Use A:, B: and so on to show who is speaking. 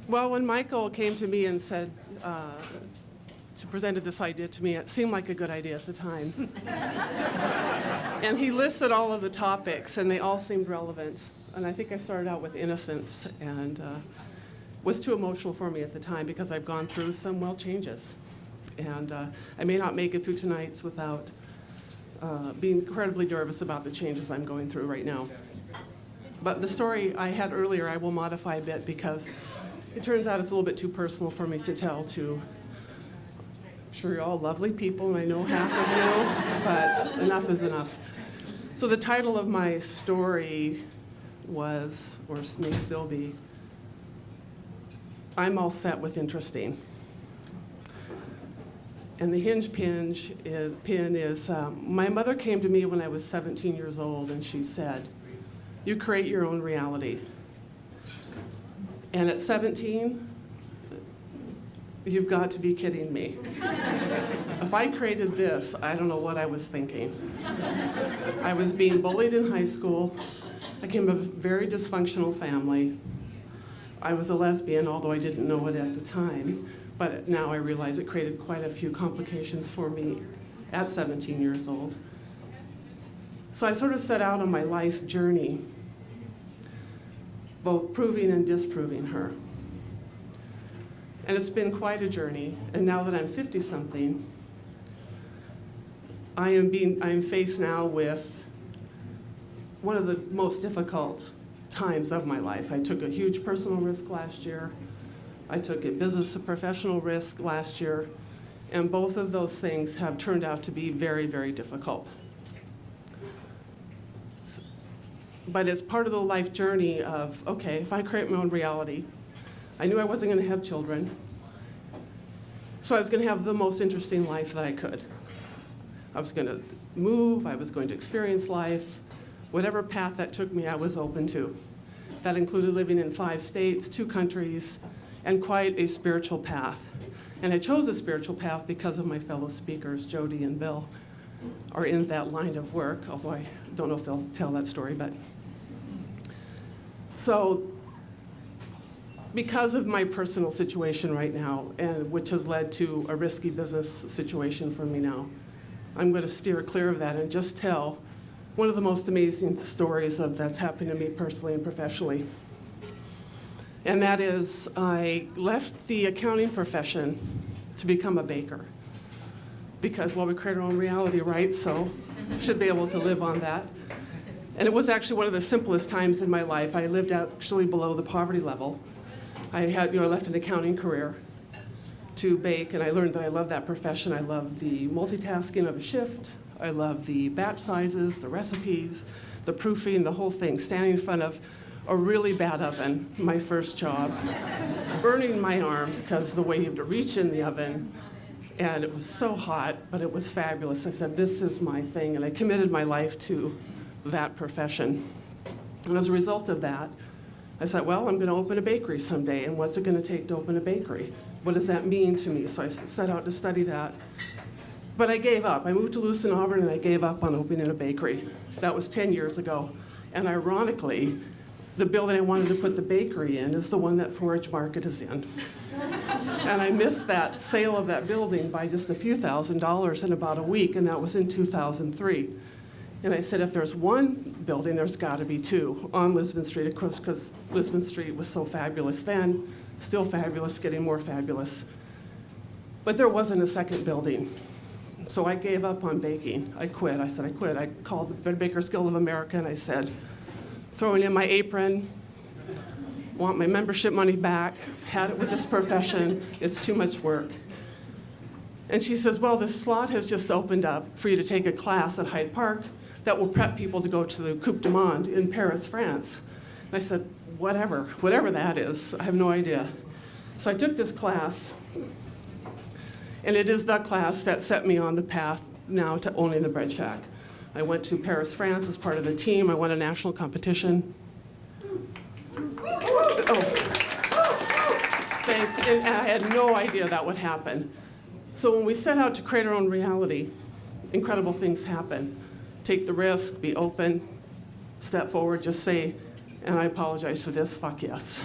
A: Well, when Michael came to me and said, presented this idea to me, it seemed like a good idea at the time. And he listed all of the topics, and they all seemed relevant. And I think I started out with innocence, and was too emotional for me at the time because I've gone through some changes. And I may not make it through tonight's without being incredibly nervous about the changes I'm going through right now. But the story I had earlier, I will modify a bit because it turns out it's a little bit too personal for me to tell to, I'm sure you're all lovely people, and I know half of you, but enough is enough. So the title of my story was, or may still be, I'm All Set with Interesting. And the hinge pin is, my mother came to me when I was 17 years old, and she said, you create your own reality. And at 17, you've got to be kidding me. If I created this, I don't know what I was thinking. I was being bullied in high school. I came from a very dysfunctional family. I was a lesbian, although I didn't know it at the time. But now I realize it created quite a few complications for me at 17 years old. So I sort of set out on my life journey, both proving and disproving her. And it's been quite a journey. And now that I'm 50-something, I am faced now with one of the most difficult times of my life. I took a huge personal risk last year. I took a business and professional risk last year, and both of those things have turned out to be very, very difficult. But it's part of the life journey of, okay, if I create my own reality, I knew I wasn't going to have children, so I was going to have the most interesting life that I could. I was going to move, I was going to experience life. Whatever path that took me, I was open to. That included living in 5 states, 2 countries, and quite a spiritual path. And I chose a spiritual path because of my fellow speakers, Jody and Bill, are in that line of work, although I don't know if they'll tell that story. But so because of my personal situation right now, and which has led to a risky business situation for me now, I'm going to steer clear of that and just tell one of the most amazing stories that's happened to me personally and professionally. And that is, I left the accounting profession to become a baker. Because, well, we create our own reality, right? So should be able to live on that. And it was actually one of the simplest times in my life. I lived actually below the poverty level. I left an accounting career to bake, and I learned that I love that profession. I love the multitasking of a shift. I love the batch sizes, the recipes, the proofing, the whole thing, standing in front of a really bad oven, my first job, burning my arms because the way you have to reach in the oven, and it was so hot, but it was fabulous. I said, this is my thing, and I committed my life to that profession. And as a result of that, I said, well, I'm going to open a bakery someday, and what's it going to take to open a bakery? What does that mean to me? So I set out to study that. But I gave up. I moved to Lewiston, Auburn, and I gave up on opening a bakery. That was 10 years ago. And ironically, the building I wanted to put the bakery in is the one that Forage Market is in. And I missed that sale of that building by just a few $1,000s in about a week, and that was in 2003. And I said, if there's one building, there's got to be 2 on Lisbon Street, of course, because Lisbon Street was so fabulous then, still fabulous, getting more fabulous. But there wasn't a second building. So I gave up on baking. I quit. I said, I quit. I called the Baker's Guild of America, and I said, throwing in my apron, want my membership money back, had it with this profession, it's too much work. And she says, well, this slot has just opened up for you to take a class at Hyde Park that will prep people to go to the Coupe du Monde in Paris, France. And I said, whatever that is, I have no idea. So I took this class, and it is the class that set me on the path now to owning the bread shack. I went to Paris, France as part of a team. I won a national competition. Oh, thanks. And I had no idea that would happen. So when we set out to create our own reality, incredible things happen. Take the risk, be open, step forward, just say, And I apologize for this, fuck yes.